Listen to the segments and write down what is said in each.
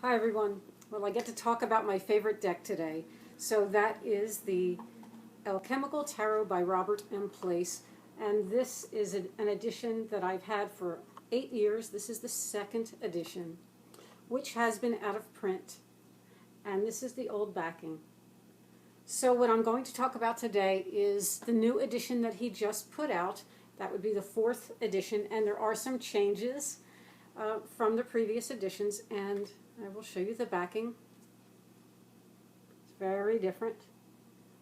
Hi everyone. Well, I get to talk about my favorite deck today. So that is the Alchemical Tarot by R.M.Place. And this is an edition that I've had for 8 years. This is the second edition, which has been out of print. And this is the old backing. So what I'm going to talk about today is the new edition that he just put out. That would be the 4th edition. And there are some changes from the previous editions, and I will show you the backing. It's very different.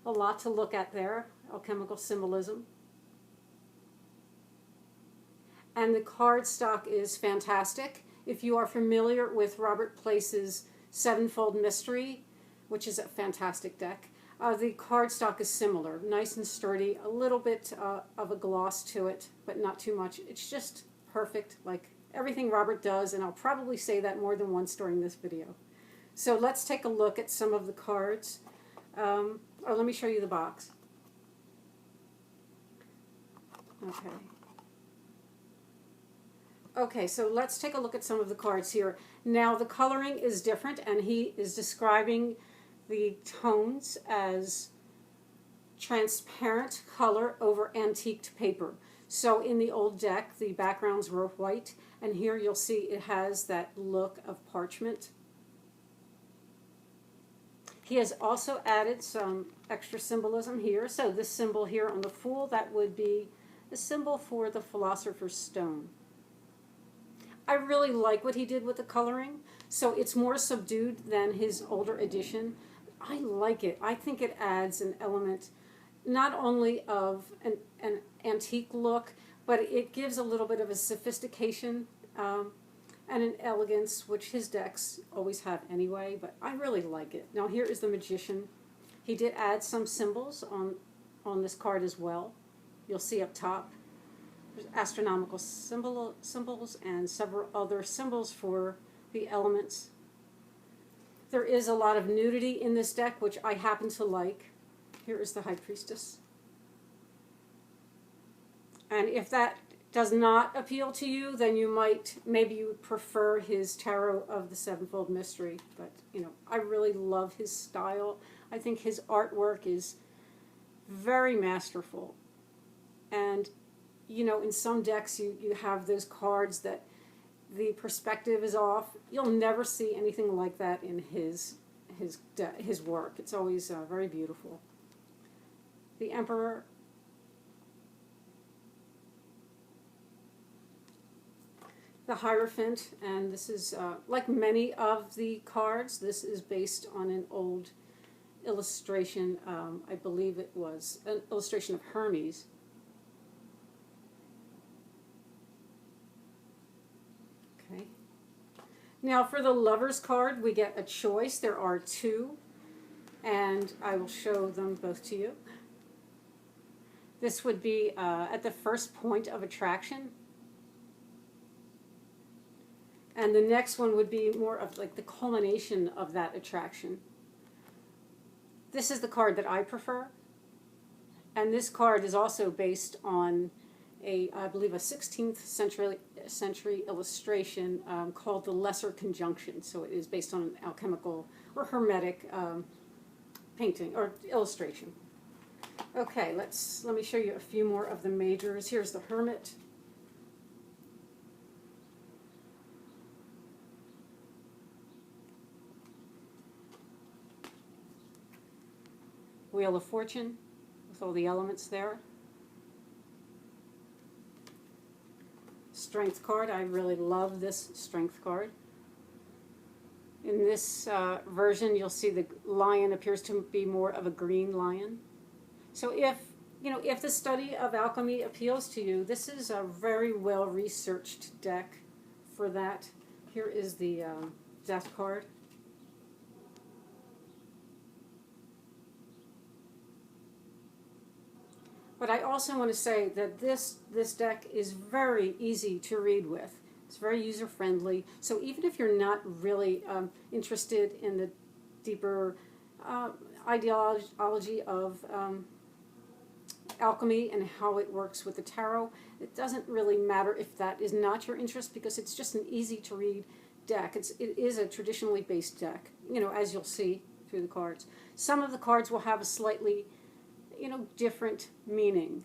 A lot to look at there. Alchemical symbolism. And the card stock is fantastic. If you are familiar with R.M.Place's Sevenfold Mystery, which is a fantastic deck, the card stock is similar. Nice and sturdy. A little bit of a gloss to it, but not too much. It's just perfect, like everything Robert does, and I'll probably say that more than once during this video. So let's take a look at some of the cards. Or let me show you the box. Okay, so let's take a look at some of the cards here. Now the coloring is different, and he is describing the tones as transparent color over antiqued paper. So in the old deck, the backgrounds were white, and here you'll see it has that look of parchment. He has also added some extra symbolism here. So this symbol here on the Fool, that would be the symbol for the Philosopher's Stone. I really like what he did with the coloring. So it's more subdued than his older edition. I like it. I think it adds an element not only of an antique look, but it gives a little bit of a sophistication and an elegance, which his decks always have anyway, but I really like it. Now here is the Magician. He did add some symbols on this card as well. You'll see up top. There's astronomical symbols and several other symbols for the elements. There is a lot of nudity in this deck, which I happen to like. Here is the High Priestess. And if that does not appeal to you, then maybe you would prefer his Tarot of the Sevenfold Mystery. But, I really love his style. I think his artwork is very masterful. And, in some decks you have those cards that the perspective is off. You'll never see anything like that in his work. It's always very beautiful. The Emperor. The Hierophant, and this is, like many of the cards, this is based on an old illustration. I believe it was an illustration of Hermes. Okay. Now for the Lover's card, we get a choice. There are 2, and I will show them both to you. This would be at the first point of attraction. And the next one would be more of like the culmination of that attraction. This is the card that I prefer. And this card is also based on I believe a 16th century illustration called the Lesser Conjunction. So it is based on an alchemical or hermetic painting or illustration. Okay, let me show you a few more of the majors. Here's the Hermit. Wheel of Fortune with all the elements there. Strength card. I really love this Strength card. In this version, you'll see the lion appears to be more of a green lion. So if the study of alchemy appeals to you, this is a very well researched deck for that. Here is the Death card. But I also want to say that this deck is very easy to read with. It's very user-friendly. So even if you're not really interested in the deeper ideology of alchemy and how it works with the tarot, it doesn't really matter if that is not your interest, because it's just an easy to read deck, it is a traditionally based deck, you know, as you'll see through the cards. Some of the cards will have a slightly, you know, different meaning,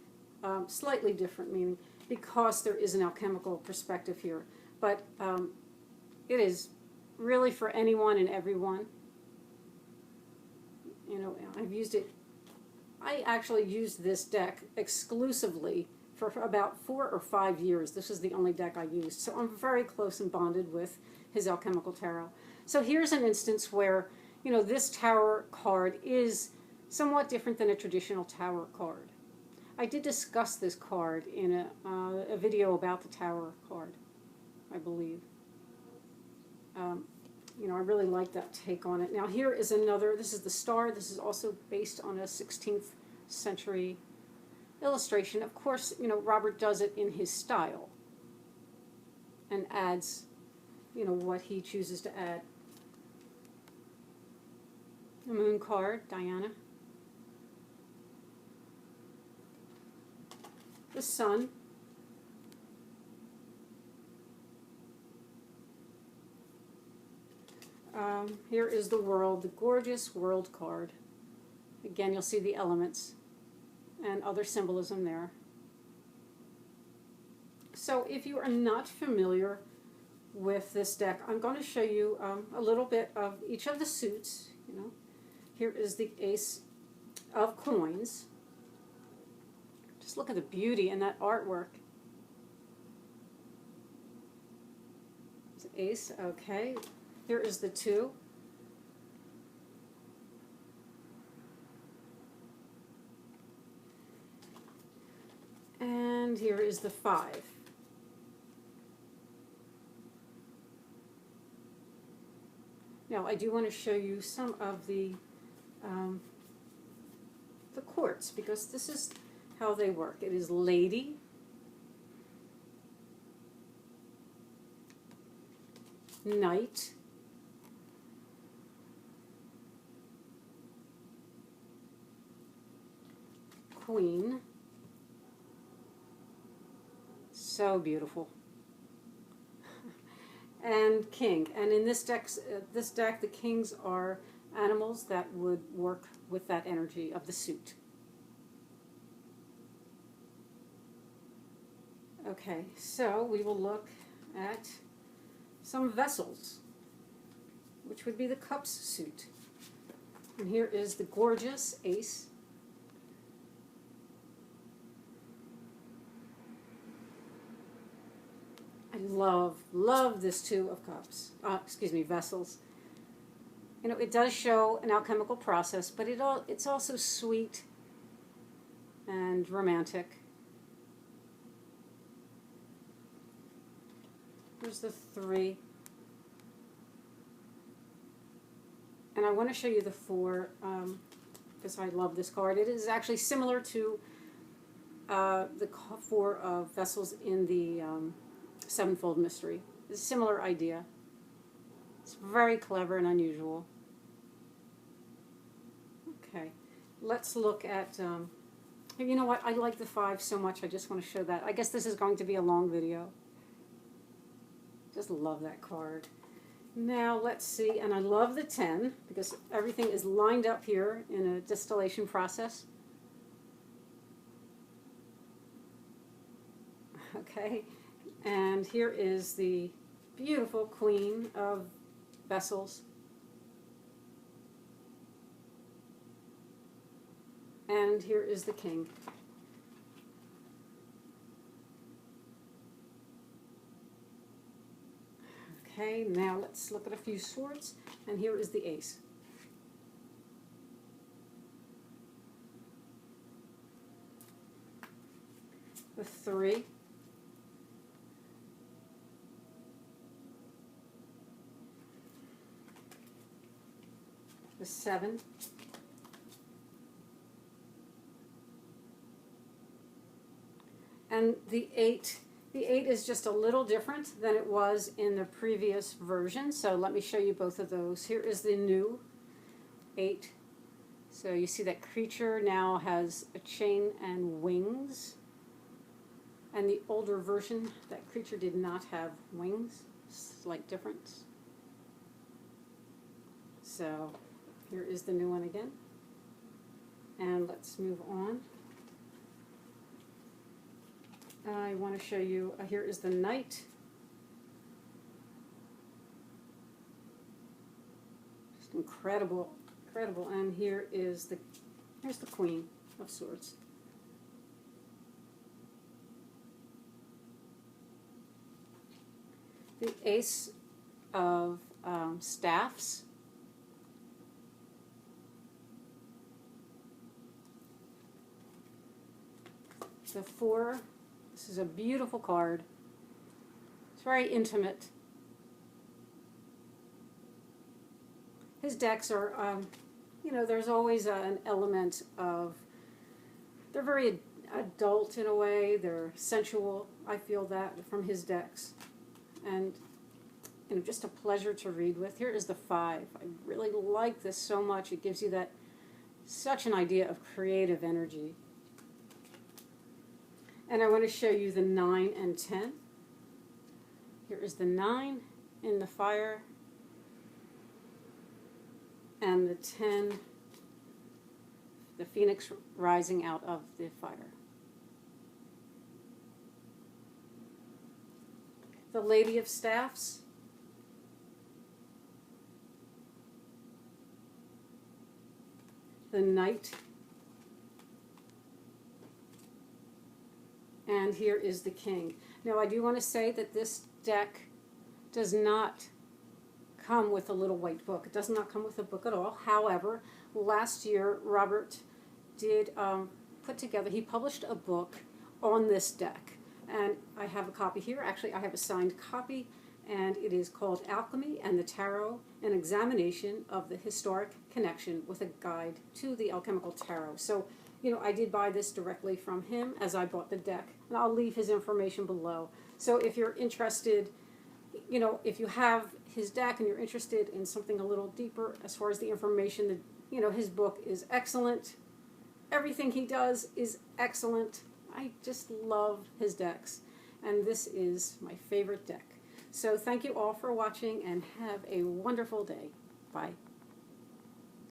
slightly different meaning, because there is an alchemical perspective here. But it is really for anyone and everyone. You know, I've used it. I actually used this deck exclusively for about 4 or 5 years. This was the only deck I used. So I'm very close and bonded with his Alchemical Tarot. So here's an instance where, you know, this Tower card is somewhat different than a traditional Tower card. I did discuss this card in a video about the Tower card, I believe. You know, I really like that take on it. Now here is another, this is the Star. This is also based on a 16th century illustration. Of course, you know, Robert does it in his style and adds, you know, what he chooses to add. The Moon card, Diana. The Sun. Here is the World, the gorgeous World card. Again, you'll see the elements and other symbolism there. So if you are not familiar with this deck, I'm going to show you a little bit of each of the suits. You know, here is the Ace of Coins. Just look at the beauty in that artwork. It's Ace, okay. Here is the 2. And here is the 5. Now I do want to show you some of the quartz, because this is how they work. It is Lady, Knight, Queen. So beautiful. And King. And in this deck, the kings are animals that would work with that energy of the suit. Okay, so we will look at some vessels, which would be the Cups suit. And here is the gorgeous Ace. I love this 2 of Cups. Vessels. You know, it does show an alchemical process, but it's also sweet and romantic. Here's the 3. And I want to show you the 4, because I love this card. It is actually similar to the 4 of Vessels in the Sevenfold Mystery. It's a similar idea. It's very clever and unusual. Okay, let's look at, you know what, I like the 5 so much, I just want to show that. I guess this is going to be a long video. Just love that card. Now let's see, and I love the 10, because everything is lined up here in a distillation process. Okay. And here is the beautiful Queen of Vessels. And here is the King. Okay, now let's look at a few swords. And here is the Ace. The 3. The 7, and the 8. The 8 is just a little different than it was in the previous version, so let me show you both of those. Here is the new 8. So you see that creature now has a chain and wings, and the older version, that creature did not have wings. Slight difference. So here is the new one again. And let's move on. I want to show you, here is the Knight. Just incredible, incredible. And here's the Queen of Swords. The Ace of Staffs. The Four. This is a beautiful card. It's very intimate. His decks are, you know, there's always an element of, they're very adult in a way. They're sensual. I feel that from his decks. And, you know, just a pleasure to read with. Here is the Five. I really like this so much. It gives you that, such an idea of creative energy. And I want to show you the 9 and 10. Here is the 9 in the fire. And the 10, the phoenix rising out of the fire. The Lady of Staffs. The Knight. And here is the King. Now I do want to say that this deck does not come with a little white book. It does not come with a book at all. However, last year Robert did put together, he published a book on this deck. And I have a copy here. Actually, I have a signed copy, and it is called Alchemy and the Tarot, an examination of the historic connection with a guide to the alchemical tarot. So, you know, I did buy this directly from him as I bought the deck, and I'll leave his information below. So if you're interested, you know, if you have his deck and you're interested in something a little deeper as far as the information, that, you know, his book is excellent. Everything he does is excellent. I just love his decks, and this is my favorite deck. So thank you all for watching, and have a wonderful day. Bye.